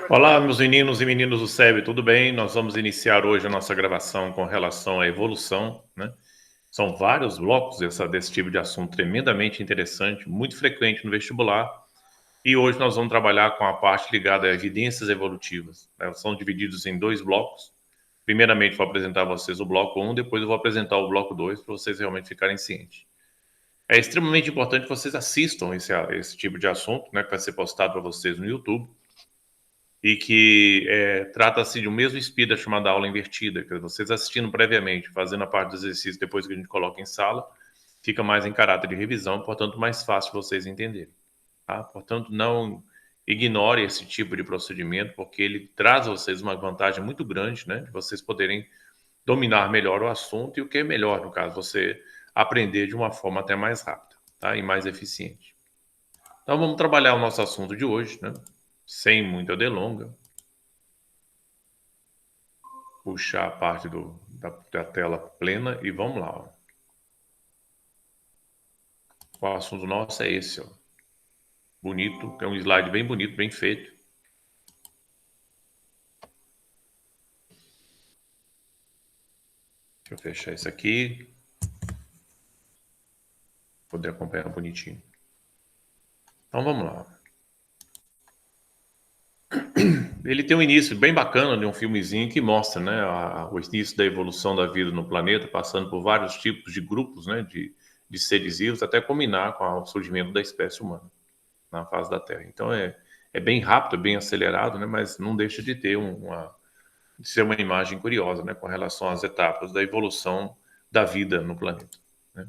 Olá, meus meninos e meninas do SEB, tudo bem? Nós vamos iniciar hoje a nossa gravação com relação à evolução, né? São vários blocos desse tipo de assunto tremendamente interessante, muito frequente no vestibular. E hoje nós vamos trabalhar com a parte ligada a evidências evolutivas, né? São divididos em dois blocos. Primeiramente, vou apresentar a vocês o bloco 1, depois eu vou apresentar o bloco 2 para vocês realmente ficarem cientes. É extremamente importante que vocês assistam esse tipo de assunto, né, que vai ser postado para vocês no YouTube, e que trata-se de um mesmo espírito da chamada aula invertida, que vocês assistindo previamente, fazendo a parte do exercício depois que a gente coloca em sala, fica mais em caráter de revisão, portanto, mais fácil vocês entenderem. Tá? Portanto, não ignore esse tipo de procedimento, porque ele traz a vocês uma vantagem muito grande, né, de vocês poderem dominar melhor o assunto e o que é melhor, no caso, você aprender de uma forma até mais rápida, tá? E mais eficiente. Então, vamos trabalhar o nosso assunto de hoje, né? Sem muita delonga. Puxar a parte da tela plena e vamos lá. Ó. O assunto nosso é esse, ó. Bonito, é um slide bem bonito, bem feito. Deixa eu fechar isso aqui. Poder acompanhar bonitinho. Então vamos lá. Ele tem um início bem bacana de um filmezinho que mostra, né, o início da evolução da vida no planeta, passando por vários tipos de grupos, né, de seres vivos, até culminar com o surgimento da espécie humana na face da Terra. Então é bem rápido, bem acelerado, né, mas não deixa de ter de ser uma imagem curiosa, né, com relação às etapas da evolução da vida no planeta. Né.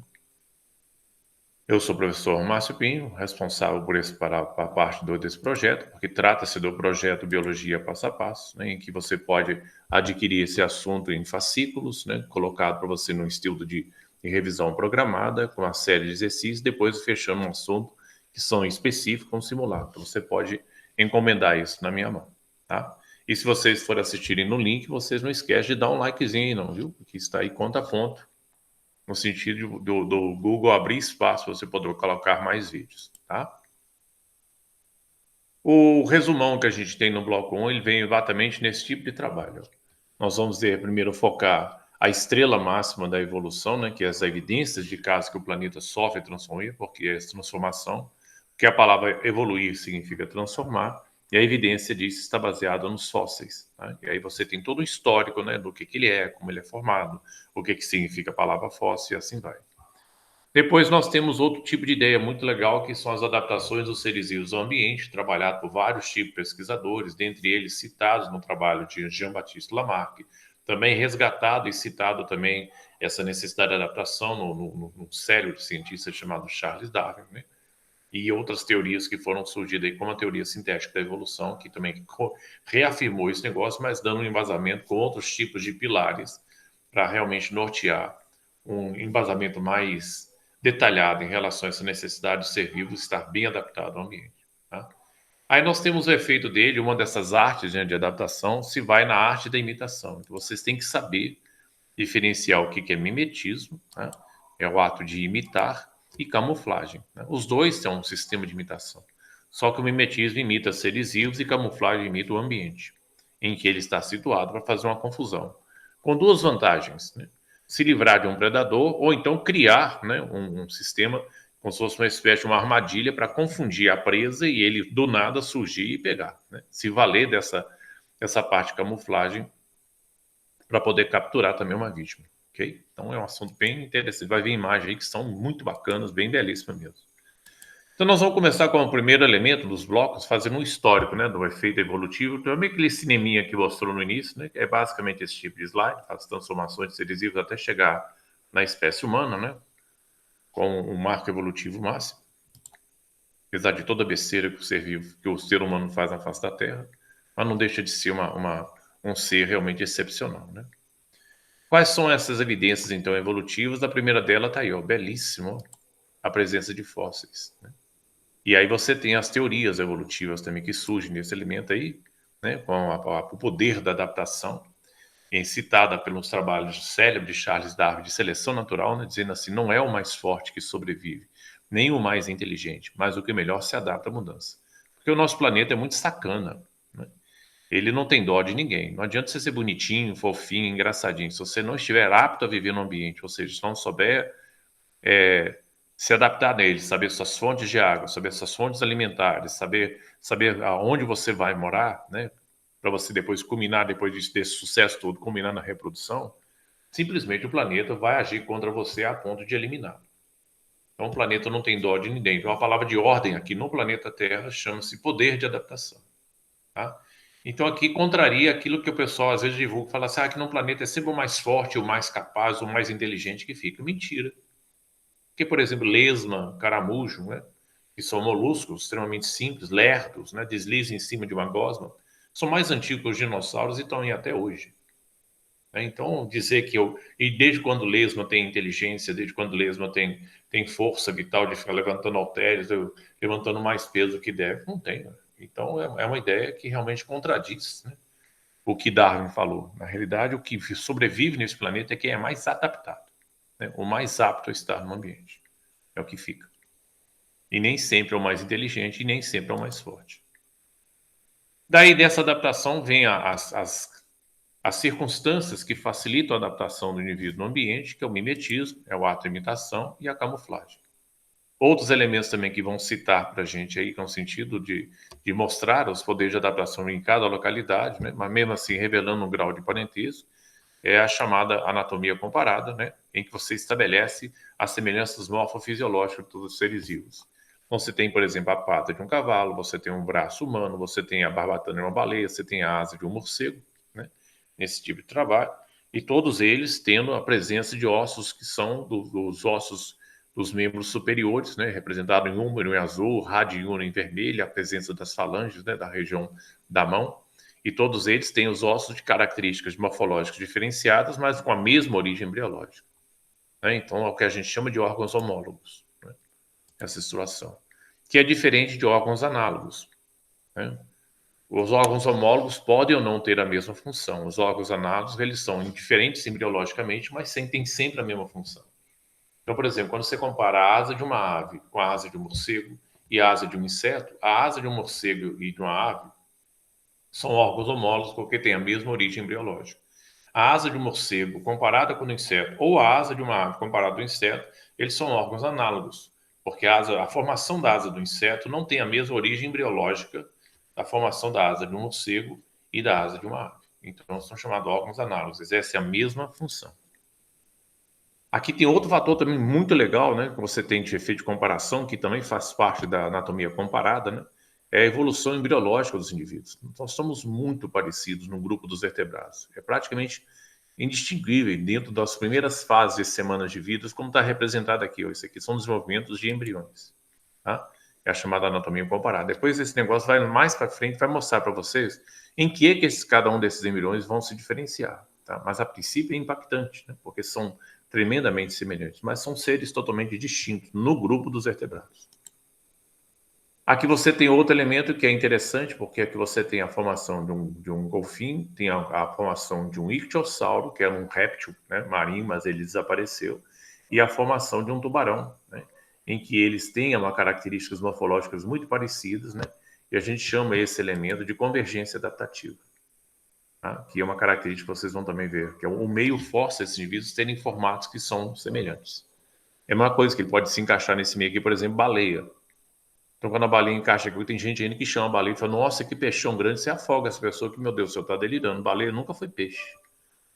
Eu sou o professor Márcio Pinho, responsável para a parte desse projeto, porque trata-se do projeto Biologia Passo a Passo, né, em que você pode adquirir esse assunto em fascículos, né, colocado para você num estilo de revisão programada, com uma série de exercícios, depois fechando um assunto que são específicos, um simulado. Então, você pode encomendar isso na minha mão, tá? E se vocês forem assistirem no link, vocês não esquecem de dar um likezinho, não, viu? Porque está aí conta a ponto, no sentido do Google abrir espaço para você poder colocar mais vídeos, tá? O resumão que a gente tem no bloco 1, ele vem exatamente nesse tipo de trabalho. Nós vamos primeiro focar a estrela máxima da evolução, né, que é as evidências de casos que o planeta sofre transformação, porque é transformação, que a palavra evoluir significa transformar, e a evidência disso está baseada nos fósseis. Tá? E aí você tem todo o histórico, né, do que ele é, como ele é formado, o que significa a palavra fóssil e assim vai. Depois nós temos outro tipo de ideia muito legal, que são as adaptações dos seres vivos ao ambiente, trabalhado por vários tipos de pesquisadores, dentre eles citados no trabalho de Jean-Baptiste Lamarck, também resgatado e citado também essa necessidade de adaptação no cérebro de cientista chamado Charles Darwin, né? E outras teorias que foram surgidas aí, como a teoria sintética da evolução, que também reafirmou esse negócio, mas dando um embasamento com outros tipos de pilares para realmente nortear um embasamento mais detalhado em relação a essa necessidade de ser vivo, estar bem adaptado ao ambiente. Tá? Aí nós temos o efeito dele, uma dessas artes, né, de adaptação, se vai na arte da imitação. Então vocês têm que saber diferenciar o que é mimetismo, né? É o ato de imitar, e camuflagem. Né? Os dois são um sistema de imitação. Só que o mimetismo imita seres vivos e camuflagem imita o ambiente em que ele está situado, para fazer uma confusão. Com duas vantagens, né? Se livrar de um predador, ou então criar, né, um sistema como se fosse uma espécie de uma armadilha para confundir a presa e ele do nada surgir e pegar. Né? Se valer dessa parte de camuflagem para poder capturar também uma vítima. Okay? Então é um assunto bem interessante. Vai ver imagens aí que são muito bacanas, bem belíssimas mesmo. Então nós vamos começar com o primeiro elemento dos blocos, fazendo um histórico, né, do efeito evolutivo. Também aquele cineminha que mostrou no início, né, que é basicamente esse tipo de slide, as transformações de seres vivos até chegar na espécie humana, né, com um marco evolutivo máximo. Apesar de toda a besteira que o ser humano faz na face da Terra, mas não deixa de ser um ser realmente excepcional, né? Quais são essas evidências, então, evolutivas? A primeira dela está aí, ó, belíssimo, a presença de fósseis. Né? E aí você tem as teorias evolutivas também que surgem nesse elemento aí, né, com o poder da adaptação, citada pelos trabalhos célebres de Charles Darwin de seleção natural, né, dizendo assim, não é o mais forte que sobrevive, nem o mais inteligente, mas o que melhor se adapta à mudança. Porque o nosso planeta é muito sacana, né? Ele não tem dó de ninguém. Não adianta você ser bonitinho, fofinho, engraçadinho. Se você não estiver apto a viver no ambiente, ou seja, se não souber se adaptar nele, saber suas fontes de água, saber suas fontes alimentares, saber aonde você vai morar, né? Para você depois culminar, depois desse sucesso todo, culminar na reprodução, simplesmente o planeta vai agir contra você a ponto de eliminar. Então o planeta não tem dó de ninguém. Então a palavra de ordem aqui no planeta Terra chama-se poder de adaptação. Tá? Então aqui contraria aquilo que o pessoal às vezes divulga, fala assim, que no planeta é sempre o mais forte, o mais capaz, o mais inteligente que fica. Mentira. Porque, por exemplo, lesma, caramujo, né, que são moluscos extremamente simples, lerdos, né, deslizam em cima de uma gosma, são mais antigos que os dinossauros e estão aí até hoje. Né? Então, dizer que E desde quando lesma tem inteligência, desde quando lesma tem força vital de ficar levantando halteres, levantando mais peso do que deve, não tem. Né? Então, é uma ideia que realmente contradiz, né, o que Darwin falou. Na realidade, o que sobrevive nesse planeta é quem é mais adaptado, né, o mais apto a estar no ambiente. É o que fica. E nem sempre é o mais inteligente e nem sempre é o mais forte. Daí dessa adaptação vem as circunstâncias que facilitam a adaptação do indivíduo no ambiente, que é o mimetismo, é o ato de imitação e a camuflagem. Outros elementos também que vão citar para a gente aí, que é um sentido de mostrar os poderes de adaptação em cada localidade, né? Mas mesmo assim revelando um grau de parentesco, é a chamada anatomia comparada, né? Em que você estabelece as semelhanças morfofisiológicas de todos os seres vivos. Então, você tem, por exemplo, a pata de um cavalo, você tem um braço humano, você tem a barbatana de uma baleia, você tem a asa de um morcego, né? Nesse tipo de trabalho. E todos eles tendo a presença de ossos que são dos ossos dos membros superiores, né? Representado em húmero em azul, radiúno em vermelho, a presença das falanges, né? Da região da mão. E todos eles têm os ossos de características morfológicas diferenciadas, mas com a mesma origem embriológica. Né? Então, é o que a gente chama de órgãos homólogos, né? Essa situação. Que é diferente de órgãos análogos. Né? Os órgãos homólogos podem ou não ter a mesma função. Os órgãos análogos, eles são diferentes embriologicamente, mas têm sempre a mesma função. Então, por exemplo, quando você compara a asa de uma ave com a asa de um morcego e a asa de um inseto, a asa de um morcego e de uma ave são órgãos homólogos porque têm a mesma origem embriológica. A asa de um morcego comparada com o inseto ou a asa de uma ave comparada ao inseto, eles são órgãos análogos, porque a formação da asa do inseto não tem a mesma origem embriológica da formação da asa de um morcego e da asa de uma ave. Então, são chamados órgãos análogos, exercem a mesma função. Aqui tem outro fator também muito legal, né, que você tem de efeito de comparação, que também faz parte da anatomia comparada, né, é a evolução embriológica dos indivíduos. Então, somos muito parecidos no grupo dos vertebrados. É praticamente indistinguível dentro das primeiras fases de semanas de vida, como está representado aqui. Ó, isso aqui são desenvolvimentos de embriões. Tá? É a chamada anatomia comparada. Depois esse negócio vai mais para frente, vai mostrar para vocês em que cada um desses embriões vão se diferenciar. Tá? Mas a princípio é impactante, né? Porque são tremendamente semelhantes, mas são seres totalmente distintos no grupo dos vertebrados. Aqui você tem outro elemento que é interessante, porque aqui você tem a formação de um golfinho, tem a formação de um ictiosauro, que era um réptil, né, marinho, mas ele desapareceu, e a formação de um tubarão, né, em que eles têm uma características morfológicas muito parecidas, né, e a gente chama esse elemento de convergência adaptativa, tá, que é uma característica que vocês vão também ver, que é o meio força desses indivíduos terem formatos que são semelhantes. É uma coisa que ele pode se encaixar nesse meio aqui, por exemplo, baleia. Então, quando a baleia encaixa aqui, tem gente ainda que chama a baleia e fala, nossa, que peixão grande, você afoga essa pessoa que, meu Deus, o senhor está delirando. Baleia nunca foi peixe.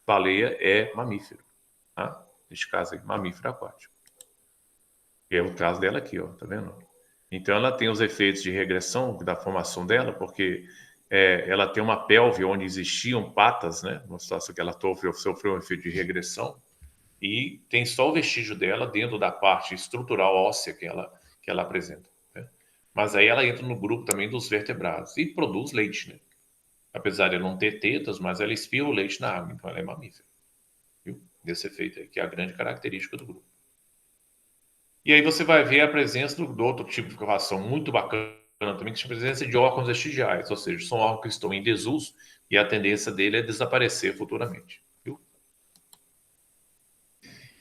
Baleia é mamífero. Tá? Neste caso aqui, mamífero aquático. E é o caso dela aqui, ó, tá vendo? Então, ela tem os efeitos de regressão da formação dela, porque ela tem uma pelve onde existiam patas, né? Uma situação que ela sofreu um efeito de regressão, e tem só o vestígio dela dentro da parte estrutural óssea que ela apresenta. Mas aí ela entra no grupo também dos vertebrados e produz leite, né? Apesar de não ter tetas, mas ela espirra o leite na água, então ela é mamífera. Viu? Desse efeito aí, que é a grande característica do grupo. E aí você vai ver a presença do outro tipo de formação muito bacana também, que é a presença de órgãos vestigiais, ou seja, são órgãos que estão em desuso e a tendência dele é desaparecer futuramente. Viu?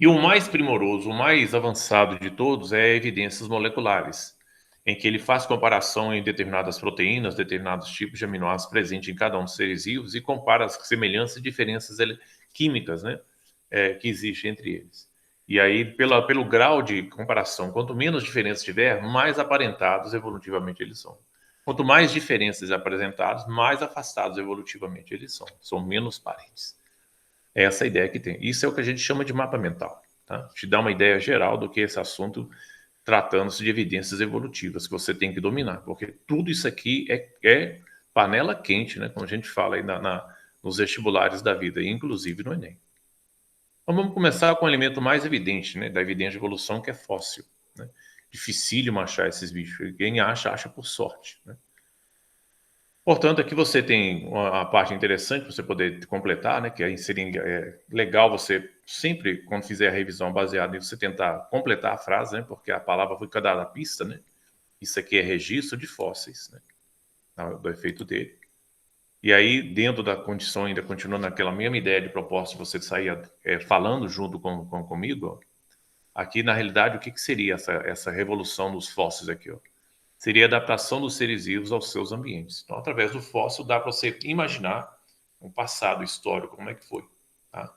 E o mais primoroso, o mais avançado de todos é evidências moleculares, em que ele faz comparação em determinadas proteínas, determinados tipos de aminoácidos presentes em cada um dos seres vivos e compara as semelhanças e diferenças químicas, né, que existem entre eles. E aí, pelo grau de comparação, quanto menos diferenças tiver, mais aparentados evolutivamente eles são. Quanto mais diferenças apresentadas, mais afastados evolutivamente eles são. São menos parentes. É essa a ideia que tem. Isso é o que a gente chama de mapa mental. Tá? Te dá uma ideia geral do que é esse assunto, tratando-se de evidências evolutivas que você tem que dominar, porque tudo isso aqui é panela quente, né? Como a gente fala aí nos vestibulares da vida, inclusive no Enem. Então vamos começar com o elemento mais evidente, né, da evidência de evolução, que é fóssil. Né? Dificílimo achar esses bichos. Quem acha, acha por sorte. Né? Portanto, aqui você tem uma parte interessante para você poder completar, né, que aí seria legal você sempre, quando fizer a revisão baseada em você tentar completar a frase, né, porque a palavra foi cada pista, né? Isso aqui é registro de fósseis, né, do efeito dele. E aí, dentro da condição, ainda continuando naquela mesma ideia de propósito, você sair falando junto comigo, ó, aqui na realidade, o que seria essa revolução dos fósseis aqui? Ó? Seria a adaptação dos seres vivos aos seus ambientes. Então, através do fóssil, dá para você imaginar um passado histórico, como é que foi. Tá?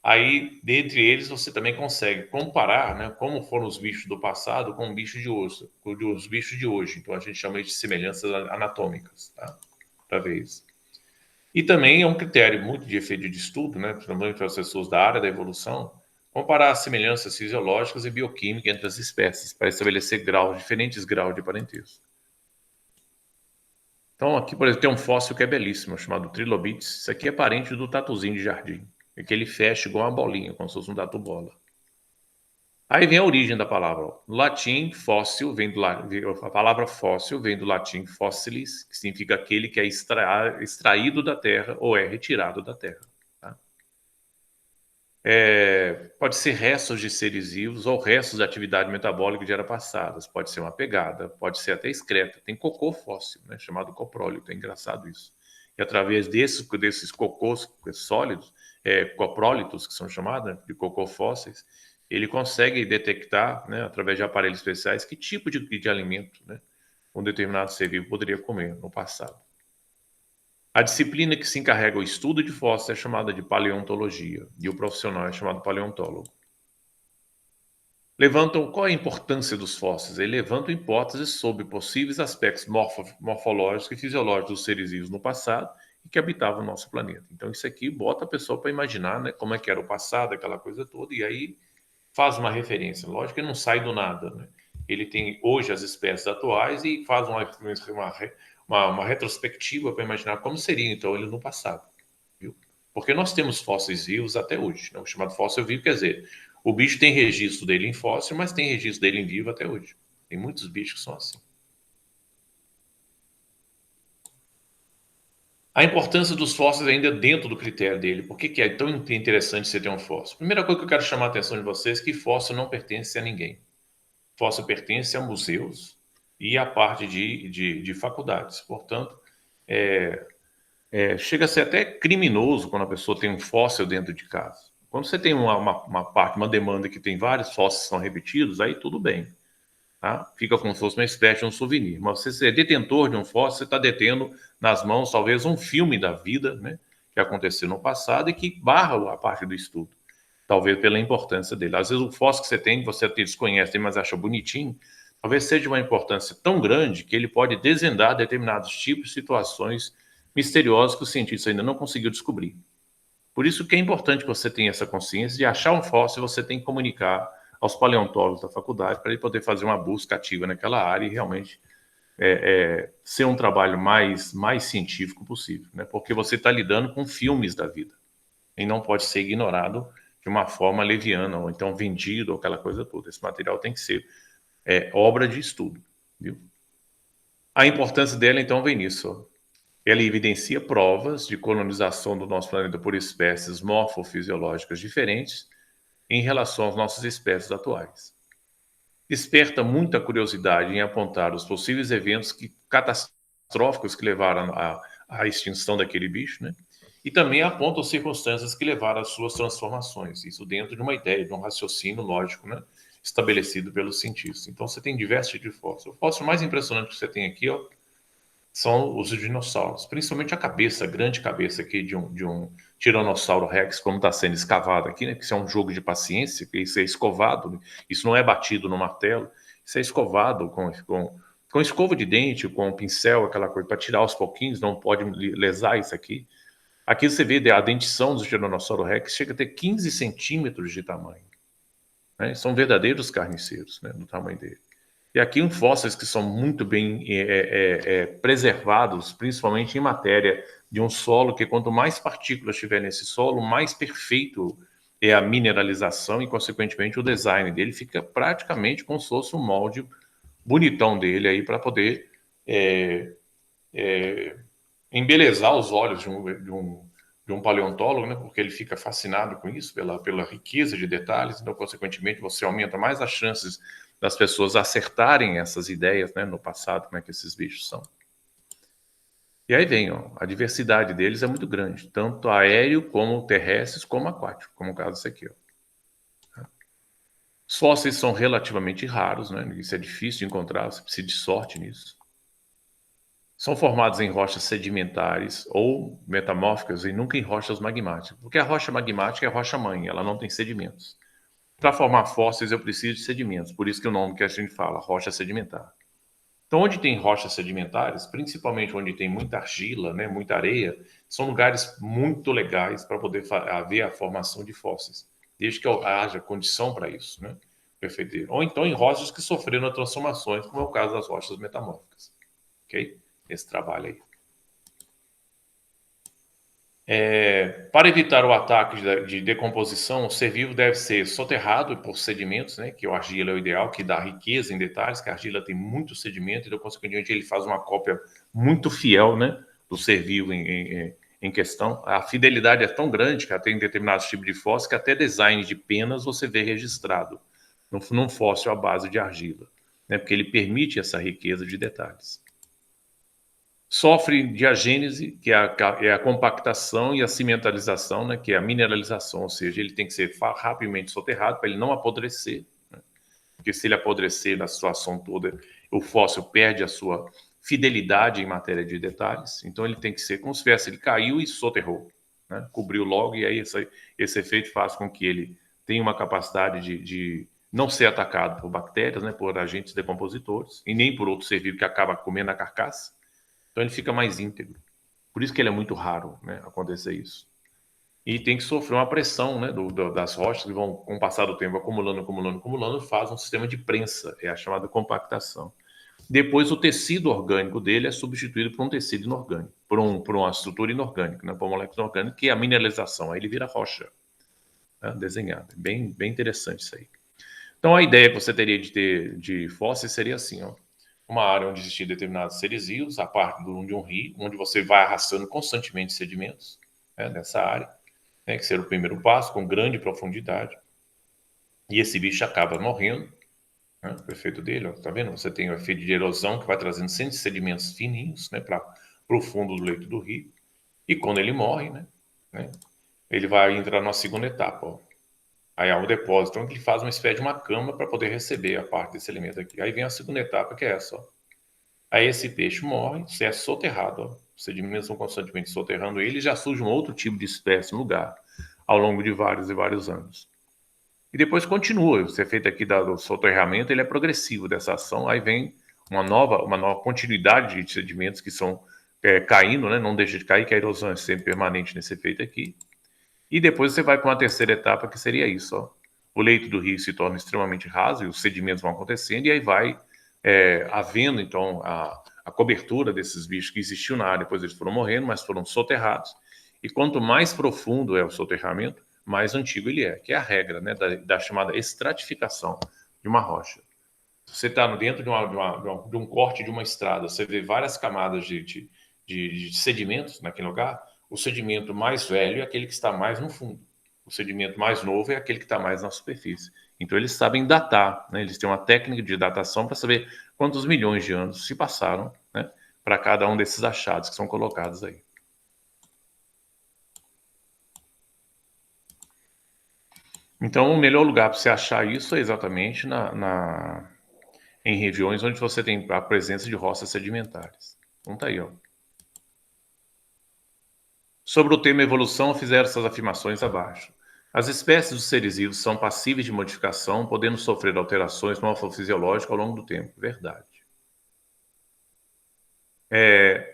Aí, dentre eles, você também consegue comparar, né, como foram os bichos do passado com os bichos de hoje, os bichos de hoje. Então, a gente chama de semelhanças anatômicas, tá? Para ver isso. E também é um critério muito de efeito de estudo, né, principalmente para as pessoas da área da evolução, comparar as semelhanças fisiológicas e bioquímicas entre as espécies, para estabelecer diferentes graus de parentesco. Então, aqui, por exemplo, tem um fóssil que é belíssimo, chamado Trilobites. Isso aqui é parente do tatuzinho de jardim. É que ele fecha igual uma bolinha, como se fosse um tatu-bola. Aí vem a origem da palavra. No latim, fóssil, a palavra fóssil vem do latim fossilis, que significa aquele que é extraído da terra ou é retirado da terra. Tá? Pode ser restos de seres vivos ou restos da atividade metabólica de era passadas. Pode ser uma pegada, pode ser até excreta. Tem cocô fóssil, né, chamado coprólito. É engraçado isso. E através desses cocôs sólidos, coprólitos, que são chamados, né, de cocô fósseis, ele consegue detectar, né, através de aparelhos especiais, que tipo de alimento, né, um determinado ser vivo poderia comer no passado. A disciplina que se encarrega o estudo de fósseis é chamada de paleontologia, e o profissional é chamado paleontólogo. Qual é a importância dos fósseis? Eles levantam hipóteses sobre possíveis aspectos morfológicos e fisiológicos dos seres vivos no passado e que habitavam o nosso planeta. Então, isso aqui bota a pessoa para imaginar, né, como é que era o passado, aquela coisa toda, e aí faz uma referência. Lógico que ele não sai do nada, né? Ele tem hoje as espécies atuais e faz uma retrospectiva para imaginar como seria então ele no passado, viu? Porque nós temos fósseis vivos até hoje, né? O chamado fóssil vivo quer dizer, o bicho tem registro dele em fóssil, mas tem registro dele em vivo até hoje. Tem muitos bichos que são assim. A importância dos fósseis ainda dentro do critério dele. Por que é tão interessante você ter um fóssil? Primeira coisa que eu quero chamar a atenção de vocês é que fóssil não pertence a ninguém. Fóssil pertence a museus e a parte de faculdades. Portanto, chega a ser até criminoso quando a pessoa tem um fóssil dentro de casa. Quando você tem uma demanda que tem vários fósseis que são repetidos, aí tudo bem. Tá? Fica como se fosse uma espécie de um souvenir. Mas você é detentor de um fóssil, você está detendo nas mãos talvez um filme da vida, né, que aconteceu no passado e que barra a parte do estudo. Talvez pela importância dele. Às vezes o fóssil que você desconhece, mas acha bonitinho, talvez seja de uma importância tão grande que ele pode desvendar determinados tipos de situações misteriosas que o cientista ainda não conseguiu descobrir. Por isso que é importante que você tenha essa consciência de achar um fóssil, você tem que comunicar aos paleontólogos da faculdade para ele poder fazer uma busca ativa naquela área e realmente ser um trabalho mais científico possível, né? Porque você está lidando com filmes da vida e não pode ser ignorado de uma forma leviana, ou então vendido, ou aquela coisa toda. Esse material tem que ser obra de estudo, viu? A importância dela, então, vem nisso. Ó. Ela evidencia provas de colonização do nosso planeta por espécies morfofisiológicas diferentes em relação às nossas espécies atuais. Desperta muita curiosidade em apontar os possíveis eventos catastróficos que levaram à extinção daquele bicho, né? E também aponta as circunstâncias que levaram às suas transformações. Isso dentro de uma ideia, de um raciocínio lógico, né? estabelecido pelos cientistas. Então você tem diversos tipos de fóssil. O fóssil mais impressionante que você tem aqui, ó, são os dinossauros, principalmente a cabeça, a grande cabeça aqui de um tiranossauro rex, como está sendo escavado aqui, né? Que isso é um jogo de paciência, que isso é escovado, né? Isso não é batido no martelo, isso é escovado com escova de dente, com pincel, aquela coisa, para tirar aos pouquinhos, não pode lesar isso aqui. Aqui você vê a dentição do tiranossauro rex, chega a ter 15 centímetros de tamanho, né? São verdadeiros carniceiros, né, do tamanho dele. E aqui fósseis que são muito bem preservados, principalmente em matéria de um solo que quanto mais partículas tiver nesse solo, mais perfeito é a mineralização e, consequentemente, o design dele fica praticamente como se fosse um molde bonitão dele aí para poder embelezar os olhos de um paleontólogo, né? Porque ele fica fascinado com isso, pela riqueza de detalhes, então, consequentemente, você aumenta mais as chances das pessoas acertarem essas ideias, né, no passado, como é que esses bichos são. E aí vem, ó, a diversidade deles é muito grande, tanto aéreo como terrestres, como aquático, como o caso desse aqui, ó. Os fósseis são relativamente raros, né? Isso é difícil de encontrar, você precisa de sorte nisso. São formados em rochas sedimentares ou metamórficas e nunca em rochas magmáticas, porque a rocha magmática é a rocha-mãe, ela não tem sedimentos. Para formar fósseis eu preciso de sedimentos, por isso que o nome que a gente fala, rocha sedimentar. Então, onde tem rochas sedimentares, principalmente onde tem muita argila, né, muita areia, são lugares muito legais para poder haver a formação de fósseis, desde que haja condição para isso, né? Perfeito. Ou então em rochas que sofreram transformações, como é o caso das rochas metamórficas. Ok? Esse trabalho aí. Para evitar o ataque de decomposição, o ser vivo deve ser soterrado por sedimentos, né, que o argila é o ideal, que dá riqueza em detalhes, que a argila tem muito sedimento, então, consequentemente, ele faz uma cópia muito fiel, né, do ser vivo em questão. A fidelidade é tão grande que até em determinados tipos de fóssil, que até design de penas você vê registrado num fóssil à base de argila, né, porque ele permite essa riqueza de detalhes. Sofre diagênese, que é a compactação, e a cimentalização, né, que é a mineralização, ou seja, ele tem que ser rapidamente soterrado para ele não apodrecer, né? Porque se ele apodrecer na situação toda, o fóssil perde a sua fidelidade em matéria de detalhes, então ele tem que ser como se tivesse, ele caiu e soterrou, né? Cobriu logo, e aí esse efeito faz com que ele tenha uma capacidade de não ser atacado por bactérias, né, por agentes decompositores, e nem por outro ser vivo que acaba comendo a carcaça. Então ele fica mais íntegro. Por isso que ele é muito raro, né, acontecer isso. E tem que sofrer uma pressão, né, das rochas que vão, com o passar do tempo, acumulando, faz um sistema de prensa, é a chamada compactação. Depois o tecido orgânico dele é substituído por um tecido inorgânico, por uma estrutura inorgânica, né, por uma molécula inorgânica, que é a mineralização. Aí ele vira rocha, né, desenhada. Bem interessante isso aí. Então a ideia que você teria de fósseis seria assim, ó. Uma área onde existiam determinados seres vivos, a parte de um rio, onde você vai arrastando constantemente sedimentos, né, nessa área, né, que seria o primeiro passo, com grande profundidade. E esse bicho acaba morrendo, né, o efeito dele, ó, tá vendo? Você tem o efeito de erosão que vai trazendo sempre sedimentos fininhos, né, para o fundo do leito do rio. E quando ele morre, né, ele vai entrar na segunda etapa, ó. Aí há o depósito, onde ele faz uma espécie de uma cama para poder receber a parte desse elemento aqui. Aí vem a segunda etapa, que é essa, ó. Aí esse peixe morre, se é soterrado, ó. Os sedimentos vão constantemente soterrando ele, e já surge um outro tipo de espécie no lugar, ao longo de vários e vários anos. E depois continua, esse efeito aqui do soterramento, ele é progressivo dessa ação, aí vem uma nova continuidade de sedimentos que são caindo, né? Não deixa de cair, que a erosão é sempre permanente nesse efeito aqui. E depois você vai para uma terceira etapa, que seria isso, ó. O leito do rio se torna extremamente raso e os sedimentos vão acontecendo, e aí vai havendo, então, a cobertura desses bichos que existiam na área, depois eles foram morrendo, mas foram soterrados. E quanto mais profundo é o soterramento, mais antigo ele é, que é a regra, né, da chamada estratificação de uma rocha. Você está dentro de um corte de uma estrada, você vê várias camadas de sedimentos naquele lugar. O sedimento mais velho é aquele que está mais no fundo. O sedimento mais novo é aquele que está mais na superfície. Então eles sabem datar, né? Eles têm uma técnica de datação para saber quantos milhões de anos se passaram, né, para cada um desses achados que são colocados aí. Então, o melhor lugar para você achar isso é exatamente em regiões onde você tem a presença de roças sedimentares. Então tá aí, ó. Sobre o tema evolução, fizeram essas afirmações abaixo. As espécies dos seres vivos são passíveis de modificação, podendo sofrer alterações morfofisiológicas ao longo do tempo. Verdade.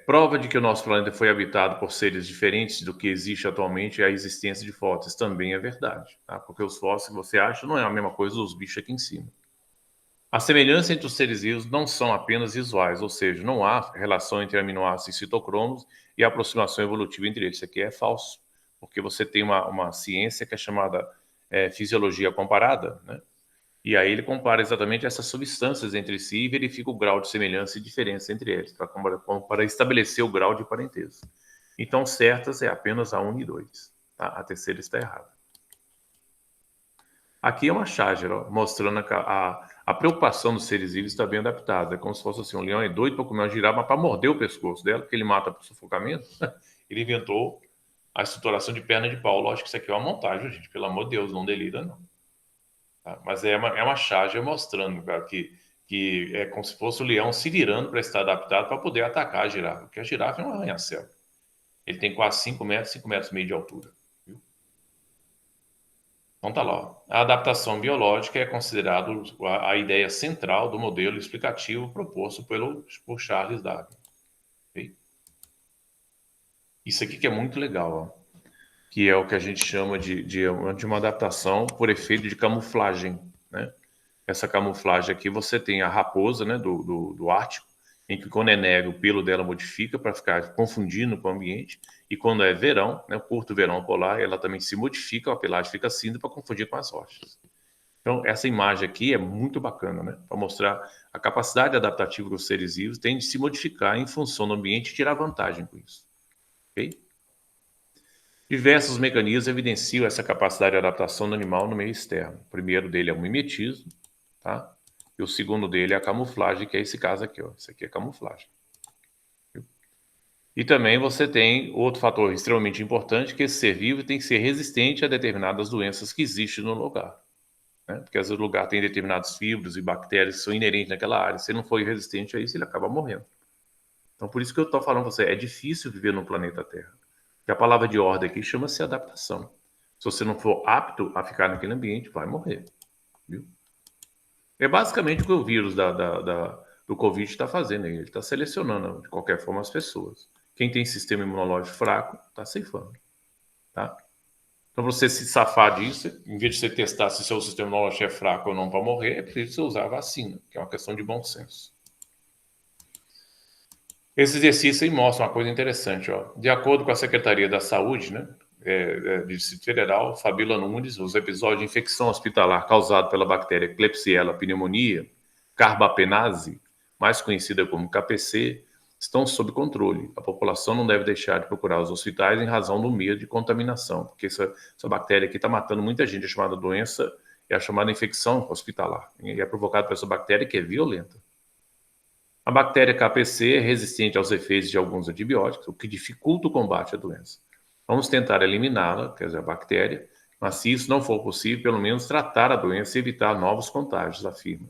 Prova de que o nosso planeta foi habitado por seres diferentes do que existe atualmente é a existência de fósseis. Também é verdade, tá? Porque os fósseis que você acha não é a mesma coisa dos bichos aqui em cima. A semelhança entre os seres vivos não são apenas visuais, ou seja, não há relação entre aminoácidos e citocromos e aproximação evolutiva entre eles. Isso aqui é falso, porque você tem uma ciência que é chamada fisiologia comparada, né? E aí ele compara exatamente essas substâncias entre si e verifica o grau de semelhança e diferença entre eles, para estabelecer o grau de parentesco. Então, certas é apenas a 1 e 2. Tá? A terceira está errada. Aqui é uma chágera, ó, mostrando a preocupação dos seres vivos está bem adaptada. É como se fosse assim, um leão é doido para comer uma girafa, mas para morder o pescoço dela, porque ele mata por sufocamento. Ele inventou a estruturação de perna de pau. Lógico que isso aqui é uma montagem, gente. Pelo amor de Deus, não delira, não. Tá? Mas é uma chágera mostrando, cara, que é como se fosse o leão se virando para estar adaptado para poder atacar a girafa. Porque a girafa é um arranha-céu. Ele tem quase 5 metros, 5 metros e meio de altura. Então tá lá. Ó. A adaptação biológica é considerado a ideia central do modelo explicativo proposto por Charles Darwin. Okay? Isso aqui que é muito legal, ó, que é o que a gente chama de uma adaptação por efeito de camuflagem. Né? Essa camuflagem aqui você tem a raposa, né, do Ártico, em que quando é neve o pelo dela modifica para ficar confundindo com o ambiente, e quando é verão, né, o curto verão polar, ela também se modifica, a pelagem fica cinza para confundir com as rochas. Então, essa imagem aqui é muito bacana, né? Para mostrar a capacidade adaptativa que os seres vivos têm de se modificar em função do ambiente e tirar vantagem com isso. Ok? Diversos mecanismos evidenciam essa capacidade de adaptação do animal no meio externo. O primeiro dele é o mimetismo, tá? E o segundo dele é a camuflagem, que é esse caso aqui, ó. Isso aqui é camuflagem. Viu? E também você tem outro fator extremamente importante, que esse ser vivo tem que ser resistente a determinadas doenças que existem no lugar. Né? Porque às vezes o lugar tem determinados fibros e bactérias que são inerentes naquela área. Se ele não for resistente a isso, ele acaba morrendo. Então, por isso que eu estou falando para você, é difícil viver no planeta Terra. Porque a palavra de ordem aqui chama-se adaptação. Se você não for apto a ficar naquele ambiente, vai morrer. Viu? É basicamente o que o vírus do Covid está fazendo. Ele está selecionando, de qualquer forma, as pessoas. Quem tem sistema imunológico fraco, está ceifando. Tá? Então, você se safar disso, em vez de você testar se seu sistema imunológico é fraco ou não para morrer, é preciso você usar a vacina, que é uma questão de bom senso. Esse exercício aí mostra uma coisa interessante. Ó. De acordo com a Secretaria da Saúde, né, do Distrito Federal, Fabíola Nunes, os episódios de infecção hospitalar causado pela bactéria Klebsiella pneumonia, carbapenase, mais conhecida como KPC, estão sob controle. A população não deve deixar de procurar os hospitais em razão do medo de contaminação, porque essa bactéria aqui está matando muita gente. A chamada doença é a chamada infecção hospitalar. E é provocada por essa bactéria que é violenta. A bactéria KPC é resistente aos efeitos de alguns antibióticos, o que dificulta o combate à doença. Vamos tentar eliminá-la, quer dizer, a bactéria, mas se isso não for possível, pelo menos tratar a doença e evitar novos contágios, afirma.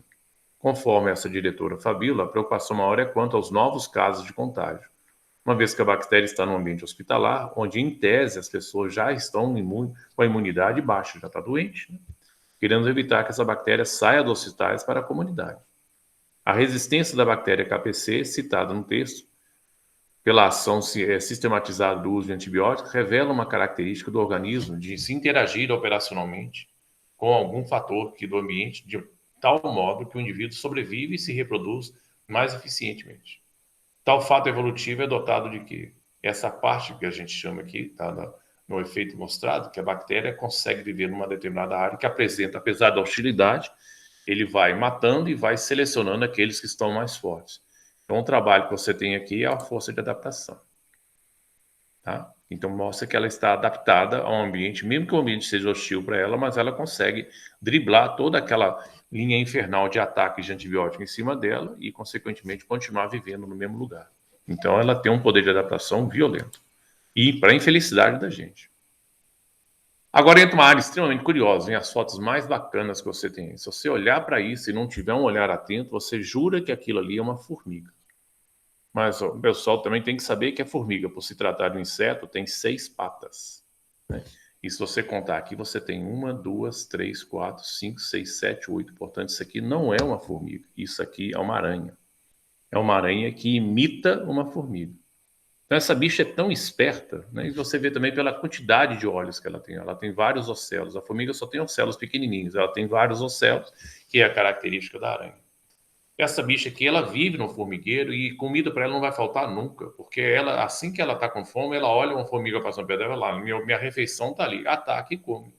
Conforme essa diretora Fabíola, a preocupação maior é quanto aos novos casos de contágio, uma vez que a bactéria está no ambiente hospitalar, onde, em tese, as pessoas já estão com a imunidade baixa, já está doente. Né? Queremos evitar que essa bactéria saia dos hospitais para a comunidade. A resistência da bactéria KPC, citada no texto, pela ação sistematizada do uso de antibióticos, revela uma característica do organismo de se interagir operacionalmente com algum fator do ambiente de tal modo que o indivíduo sobrevive e se reproduz mais eficientemente. Tal fato evolutivo é dotado de que essa parte que a gente chama aqui, tá, no efeito mostrado, que a bactéria consegue viver numa determinada área que apresenta, apesar da hostilidade, ele vai matando e vai selecionando aqueles que estão mais fortes. Então, o trabalho que você tem aqui é a força de adaptação. Tá? Então, mostra que ela está adaptada ao ambiente, mesmo que o ambiente seja hostil para ela, mas ela consegue driblar toda aquela linha infernal de ataques de antibiótico em cima dela e, consequentemente, continuar vivendo no mesmo lugar. Então, ela tem um poder de adaptação violento. E para a infelicidade da gente. Agora entra uma área extremamente curiosa, hein? As fotos mais bacanas que você tem. Se você olhar para isso e não tiver um olhar atento, você jura que aquilo ali é uma formiga. Mas ó, o pessoal também tem que saber que a formiga, por se tratar de um inseto, tem 6 patas, né? E se você contar aqui, você tem 1, 2, 3, 4, 5, 6, 7, 8. Portanto, isso aqui não é uma formiga. Isso aqui é uma aranha. É uma aranha que imita uma formiga. Então, essa bicha é tão esperta, né? E você vê também pela quantidade de olhos que ela tem. Ela tem vários ocelos. A formiga só tem ocelos pequenininhos. Ela tem vários ocelos, que é a característica da aranha. Essa bicha aqui, ela vive no formigueiro e comida para ela não vai faltar nunca, porque ela, assim que ela está com fome, ela olha uma formiga passando perto dela, lá, minha refeição está ali, ataca e come.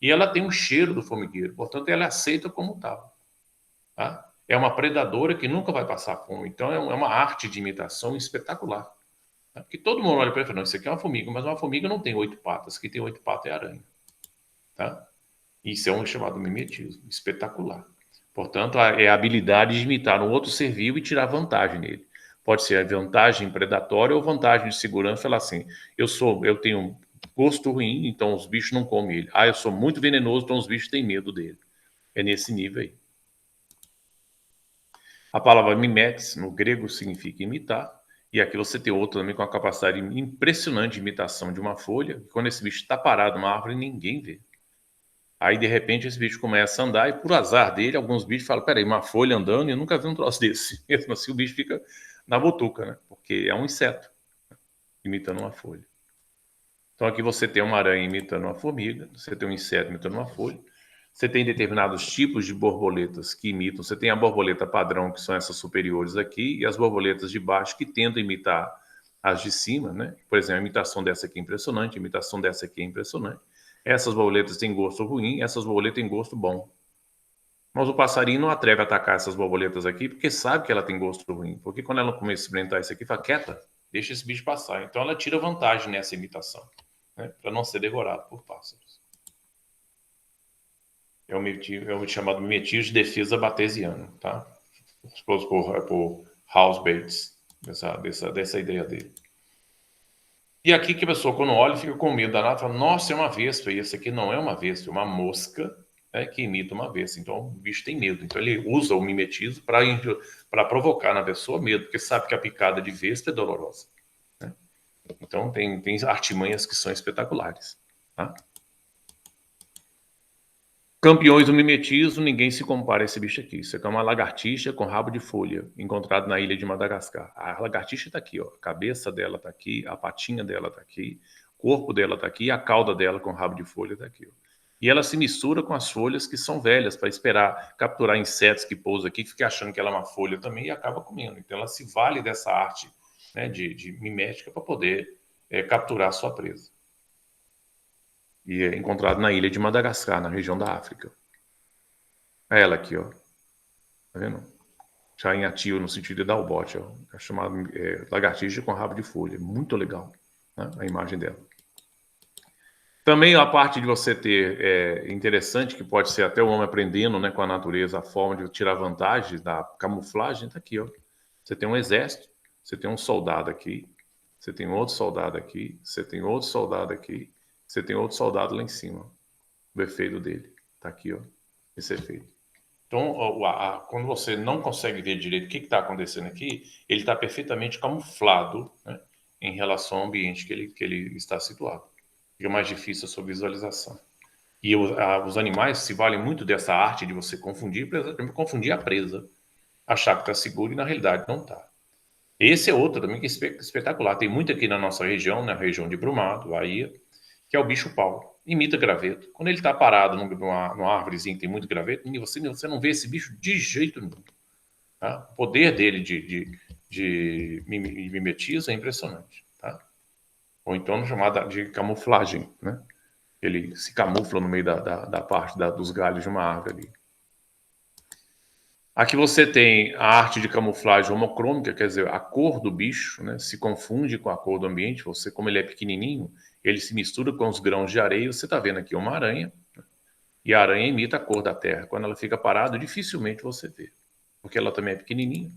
E ela tem o cheiro do formigueiro, portanto, ela aceita como tal. Tá? É uma predadora que nunca vai passar fome. Então, é uma arte de imitação espetacular. Tá? Porque todo mundo olha para ele e fala, não, isso aqui é uma formiga, mas uma formiga não tem 8 patas. Quem tem 8 patas é a aranha. Tá? Isso é um chamado mimetismo, espetacular. Portanto, é a habilidade de imitar um outro ser vivo e tirar vantagem nele. Pode ser a vantagem predatória ou vantagem de segurança, falar assim, eu tenho gosto ruim, então os bichos não comem ele. Ah, eu sou muito venenoso, então os bichos têm medo dele. É nesse nível aí. A palavra mimetes, no grego, significa imitar, e aqui você tem outro também com a capacidade impressionante de imitação de uma folha, quando esse bicho está parado numa árvore, ninguém vê. Aí, de repente, esse bicho começa a andar e, por azar dele, alguns bichos falam, peraí, uma folha andando, eu nunca vi um troço desse. Mesmo assim, o bicho fica na botuca, né? Porque é um inseto imitando uma folha. Então, aqui você tem uma aranha imitando uma formiga, você tem um inseto imitando uma folha, você tem determinados tipos de borboletas que imitam, você tem a borboleta padrão, que são essas superiores aqui, e as borboletas de baixo, que tentam imitar as de cima, né? Por exemplo, a imitação dessa aqui é impressionante, a imitação dessa aqui é impressionante. Essas borboletas têm gosto ruim, essas borboletas têm gosto bom. Mas o passarinho não atreve a atacar essas borboletas aqui, porque sabe que ela tem gosto ruim. Porque quando ela começa a experimentar isso aqui, fala, quieta, deixa esse bicho passar. Então ela tira vantagem nessa imitação, né? Para não ser devorado por pássaros. É o chamado mimetismo de defesa batesiano, tá? Exposto por Hausberts, dessa ideia dele. E aqui que a pessoa, quando olha, fica com medo danado, fala, nossa, é uma vespa. E esse aqui não é uma vespa, é uma mosca, né, que imita uma vespa. Então, o bicho tem medo. Então, ele usa o mimetismo para provocar na pessoa medo, porque sabe que a picada de vespa é dolorosa, né? Então, tem artimanhas que são espetaculares, tá? Campeões do mimetismo, ninguém se compara a esse bicho aqui. Isso aqui é uma lagartixa com rabo de folha, encontrado na ilha de Madagascar. A lagartixa está aqui, ó. A cabeça dela está aqui, a patinha dela está aqui, o corpo dela está aqui, a cauda dela com rabo de folha está aqui, ó. E ela se mistura com as folhas que são velhas para esperar capturar insetos que pousam aqui, que fica achando que ela é uma folha também e acaba comendo. Então ela se vale dessa arte, né, de mimética para poder capturar a sua presa. E é encontrado na ilha de Madagascar, na região da África. É ela aqui, ó. Tá vendo? Já em ativo no sentido de dar o bote, ó. É chamado lagartixa com rabo de folha. Muito legal, né? A imagem dela. Também a parte de você ter, interessante, que pode ser até o homem aprendendo, né, com a natureza, a forma de tirar vantagem da camuflagem, tá aqui, ó. Você tem um exército, você tem um soldado aqui, você tem outro soldado aqui, você tem outro soldado aqui, você tem outro soldado lá em cima. O efeito dele. Tá aqui, ó. Esse efeito. Então, quando você não consegue ver direito o que está acontecendo aqui, ele está perfeitamente camuflado, né, em relação ao ambiente que ele está situado. Fica mais difícil a sua visualização. E os animais se valem muito dessa arte de você confundir a presa, achar que está seguro e na realidade não está. Esse é outro também que é espetacular. Tem muito aqui na nossa região, na região de Brumado, Bahia, que é o bicho-pau. Imita graveto. Quando ele está parado numa árvorezinha que tem muito graveto, você não vê esse bicho de jeito nenhum. Tá? O poder dele de mimetismo é impressionante. Tá? Ou então chamada de camuflagem, né? Ele se camufla no meio da parte dos galhos de uma árvore ali. Aqui você tem a arte de camuflagem homocrômica, quer dizer, a cor do bicho, né, se confunde com a cor do ambiente. Você, como ele é pequenininho, ele se mistura com os grãos de areia. Você está vendo aqui uma aranha, né, e a aranha imita a cor da terra. Quando ela fica parada, dificilmente você vê, porque ela também é pequenininha.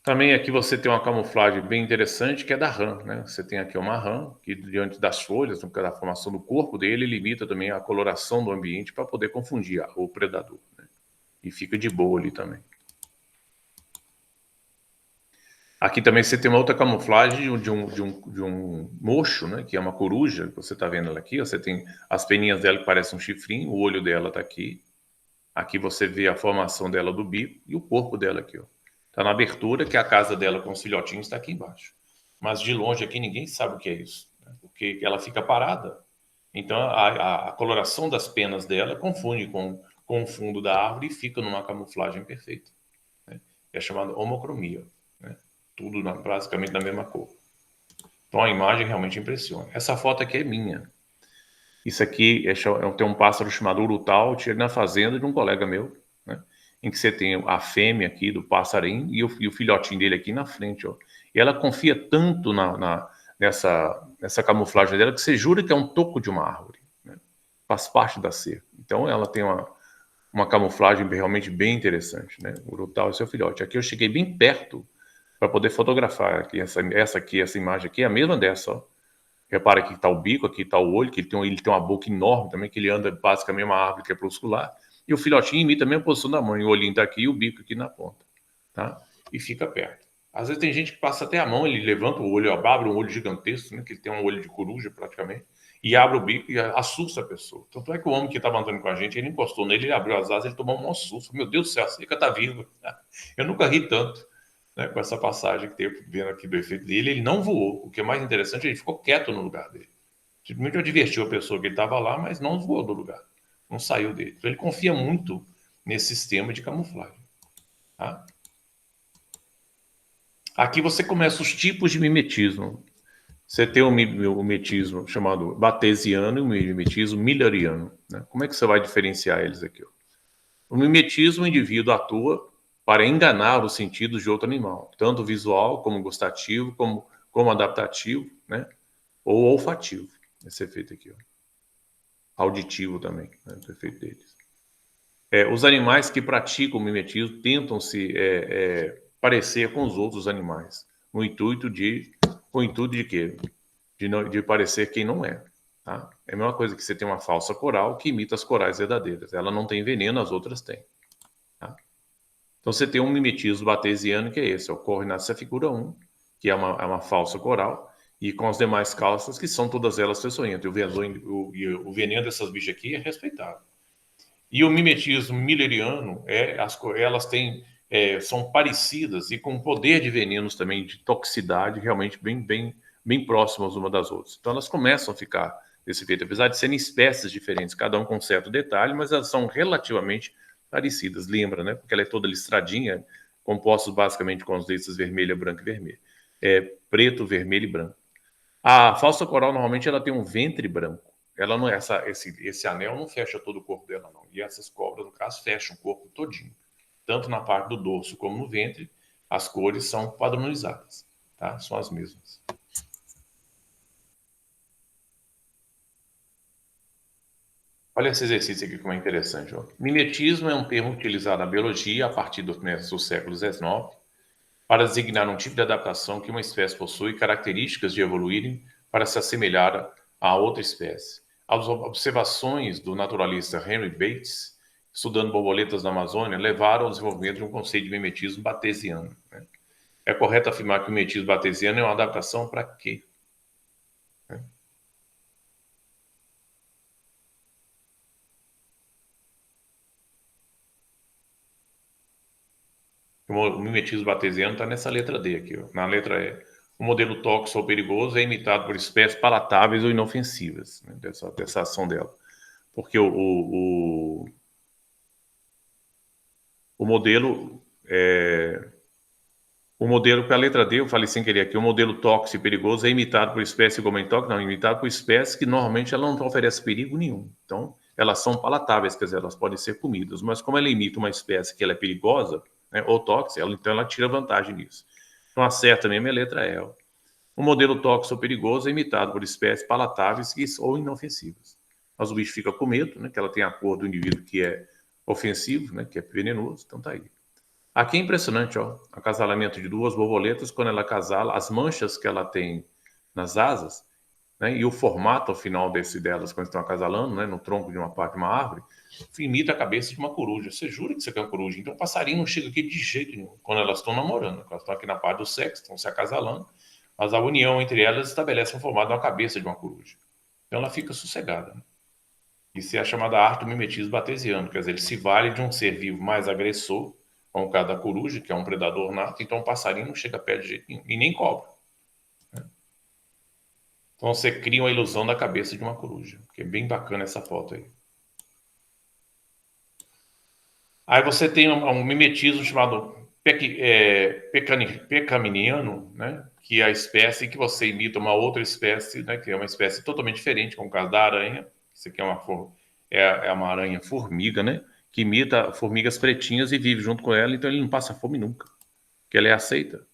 Também aqui você tem uma camuflagem bem interessante, que é da rã, né? Você tem aqui uma rã, que diante das folhas, da formação do corpo dele, limita também a coloração do ambiente para poder confundir o predador, né? E fica de boa ali também. Aqui também você tem uma outra camuflagem de um mocho, né? Que é uma coruja, que você está vendo ela aqui. Você tem as peninhas dela que parecem um chifrinho, o olho dela está aqui. Aqui você vê a formação dela do bico e o corpo dela aqui, ó. Tá na abertura, que a casa dela com os filhotinhos está aqui embaixo. Mas de longe aqui ninguém sabe o que é isso, né? Porque ela fica parada. Então a coloração das penas dela confunde com o fundo da árvore e fica numa camuflagem perfeita, né? É chamada homocromia, né? Tudo basicamente da mesma cor. Então a imagem realmente impressiona. Essa foto aqui é minha. Isso aqui tem um pássaro chamado urutau, eu tirei na fazenda de um colega meu, né? Em que você tem a fêmea aqui do passarinho e o filhotinho dele aqui na frente, ó. E ela confia tanto nessa camuflagem dela que você jura que é um toco de uma árvore, né? Faz parte da cerca. Então ela tem uma camuflagem realmente bem interessante, né? O urutau e seu filhote. Aqui eu cheguei bem perto para poder fotografar aqui essa imagem aqui é a mesma dessa, ó. Repara que está o bico, aqui está o olho, que ele tem uma boca enorme também, que ele anda basicamente uma árvore crepuscular. E o filhotinho imita a mesma posição da mãe. O olhinho está aqui e o bico aqui na ponta. Tá? E fica perto. Às vezes tem gente que passa até a mão, ele levanta o olho, abre um olho gigantesco, né, que ele tem um olho de coruja praticamente, e abre o bico e assusta a pessoa. Tanto é que o homem que estava andando com a gente, ele encostou nele, ele abriu as asas, ele tomou um susto. Meu Deus do céu, a seca está viva. Eu nunca ri tanto, né, com essa passagem que teve vendo aqui do efeito dele. Ele não voou. O que é mais interessante, ele ficou quieto no lugar dele. Simplesmente advertiu a pessoa que ele estava lá, mas não voou do lugar. Não saiu dele. Então ele confia muito nesse sistema de camuflagem. Tá? Aqui você começa os tipos de mimetismo. Você tem o mimetismo chamado batesiano e o mimetismo milleriano, né? Como é que você vai diferenciar eles aqui? Ó? O mimetismo, o indivíduo atua para enganar os sentidos de outro animal, tanto visual como gustativo, como adaptativo, né? Ou olfativo. Esse efeito aqui, ó. Auditivo também, né? O efeito deles. Os animais que praticam o mimetismo tentam se parecer com os outros animais, com o intuito de quê? De parecer quem não é. Tá? É a mesma coisa que você tem uma falsa coral que imita as corais verdadeiras. Ela não tem veneno, as outras têm. Tá? Então você tem um mimetismo batesiano que é esse, ocorre nessa figura 1, que é uma falsa coral, e com as demais calças, que são todas elas peçonhentas. O veneno dessas bichas aqui é respeitável. E o mimetismo milleriano, elas têm, são parecidas e com poder de venenos também, de toxicidade, realmente bem próximas uma das outras. Então elas começam a ficar desse jeito, apesar de serem espécies diferentes, cada um com um certo detalhe, mas elas são relativamente parecidas. Lembra, né? Porque ela é toda listradinha, compostos basicamente com as letras vermelha, branca e vermelha. Preto, vermelho e branco. A falsa coral, normalmente, ela tem um ventre branco. Ela não esse anel não fecha todo o corpo dela, não. E essas cobras, no caso, fecham o corpo todinho. Tanto na parte do dorso como no ventre, as cores são padronizadas, tá? São as mesmas. Olha esse exercício aqui como é interessante. Ó. Mimetismo é um termo utilizado na biologia a partir do começo do século XIX para designar um tipo de adaptação que uma espécie possui características de evoluírem para se assemelhar a outra espécie. As observações do naturalista Henry Bates, estudando borboletas na Amazônia, levaram ao desenvolvimento de um conceito de mimetismo batesiano. Né? É correto afirmar que o mimetismo batesiano é uma adaptação para quê? O mimetismo batesiano está nessa letra D aqui. Ó. Na letra E. O modelo tóxico ou perigoso é imitado por espécies palatáveis ou inofensivas, né, dessa ação dela. Porque o modelo o modelo para a letra D, eu falei sem querer aqui, o modelo tóxico e perigoso é imitado por espécie igualmente tóxica, não, é imitado por espécies que normalmente ela não oferece perigo nenhum. Então, elas são palatáveis, quer dizer, elas podem ser comidas, mas como ela imita uma espécie que ela é perigosa, né, ou tóxica, então ela tira vantagem nisso. Então, a certa mesmo é a letra E. O modelo tóxico ou perigoso é imitado por espécies palatáveis ou inofensivas. Mas o bicho fica com medo, né, que ela tem a cor do indivíduo que é ofensivo, né, que é venenoso, então tá aí. Aqui é impressionante, ó, acasalamento de duas borboletas, quando ela acasala, as manchas que ela tem nas asas, né, e o formato final delas, quando estão acasalando, né, no tronco de uma parte de uma árvore, imita a cabeça de uma coruja. Você jura que você quer uma coruja? Então o passarinho não chega aqui de jeito nenhum, quando elas estão namorando, elas estão aqui na parte do sexo, estão se acasalando, mas a união entre elas estabelece um formato de uma cabeça de uma coruja. Então ela fica sossegada, né? Isso é a chamada arte do mimetismo batesiano, quer dizer, ele se vale de um ser vivo mais agressor, como o caso da coruja, que é um predador nato, então o passarinho não chega perto de jeito nenhum, e nem cobra. Então você cria uma ilusão da cabeça de uma coruja, que é bem bacana essa foto aí. Aí você tem um mimetismo chamado pecaminiano, né, que é a espécie que você imita uma outra espécie, né, que é uma espécie totalmente diferente, como o caso da aranha. Isso aqui é uma aranha formiga, né, que imita formigas pretinhas e vive junto com ela, então ele não passa fome nunca, que ela é aceita.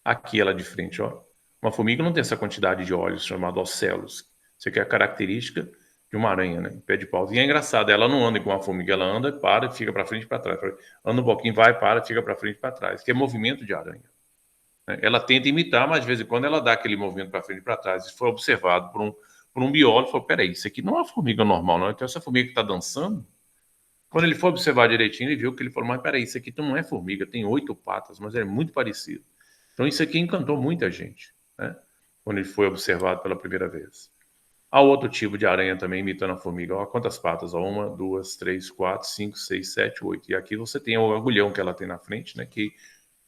Aqui ela de frente, ó. Uma formiga não tem essa quantidade de olhos, chamado ocelos. Isso aqui é a característica de uma aranha, né? Pé de pau. E é engraçado, ela não anda igual uma formiga, ela anda, para, fica para frente e para trás. Anda um pouquinho, vai, para, fica para frente e para trás. Que é movimento de aranha, né? Ela tenta imitar, mas de vez em quando ela dá aquele movimento para frente e para trás. Isso foi observado por um biólogo. Falou: peraí, isso aqui não é uma formiga normal, não. Então essa formiga que está dançando. Quando ele foi observar direitinho, ele viu que ele falou: mas peraí, isso aqui não é formiga, tem 8 patas, mas é muito parecido. Então isso aqui encantou muita gente, né? Quando ele foi observado pela primeira vez. Há outro tipo de aranha também imitando a formiga. Olha quantas patas: ó, 1, 2, 3, 4, 5, 6, 7, 8. E aqui você tem o agulhão que ela tem na frente, né? Que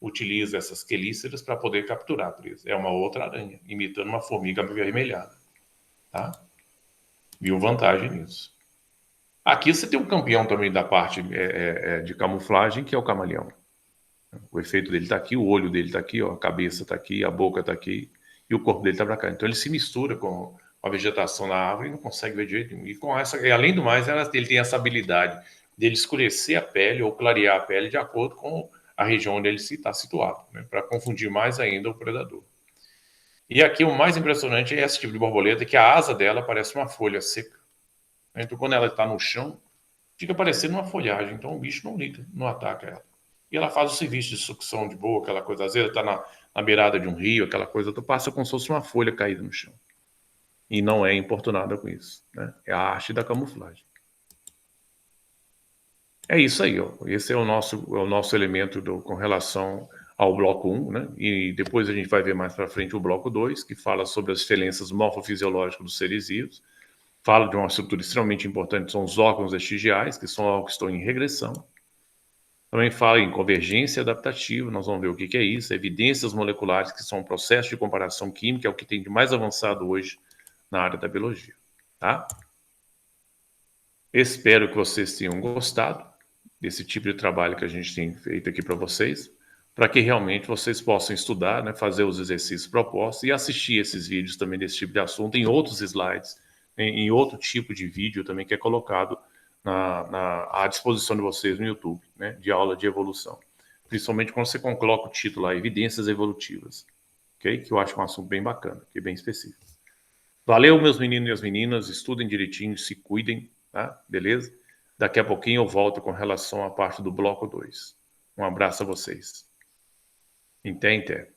utiliza essas quelíceras para poder capturar a presa. É uma outra aranha, imitando uma formiga avermelhada, tá? Viu vantagem nisso. Aqui você tem um campeão também da parte de camuflagem, que é o camaleão. O efeito dele está aqui, o olho dele está aqui, ó, a cabeça está aqui, a boca está aqui e o corpo dele está para cá. Então ele se mistura com a vegetação da árvore e não consegue ver de jeito nenhum. E com essa, e além do mais, ele tem essa habilidade dele escurecer a pele ou clarear a pele de acordo com a região onde ele está situado, né, para confundir mais ainda o predador. E aqui o mais impressionante é esse tipo de borboleta, que a asa dela parece uma folha seca. Então quando ela está no chão, fica parecendo uma folhagem. Então o bicho não liga, não ataca ela. E ela faz o serviço de sucção de boa, aquela coisa. Às vezes está na beirada de um rio, aquela coisa. Tu passa como se fosse uma folha caída no chão. E não é importunada com isso, né? É a arte da camuflagem. É isso aí, ó. Esse é o nosso elemento com relação ao bloco 1, né? E depois a gente vai ver mais para frente o bloco 2, que fala sobre as diferenças morfofisiológicas dos seres vivos. Fala de uma estrutura extremamente importante, são os órgãos vestigiais, que são órgãos que estão em regressão. Também fala em convergência adaptativa, nós vamos ver o que é isso, evidências moleculares, que são um processo de comparação química, é o que tem de mais avançado hoje na área da biologia, tá? Espero que vocês tenham gostado desse tipo de trabalho que a gente tem feito aqui para vocês, para que realmente vocês possam estudar, né, fazer os exercícios propostos e assistir esses vídeos também desse tipo de assunto em outros slides, em outro tipo de vídeo também que é colocado à disposição de vocês no YouTube, né, de aula de evolução. Principalmente quando você coloca o título lá, Evidências Evolutivas, ok? Que eu acho um assunto bem bacana, que é bem específico. Valeu, meus meninos e as meninas, estudem direitinho, se cuidem, tá? Beleza? Daqui a pouquinho eu volto com relação à parte do bloco 2. Um abraço a vocês. Até.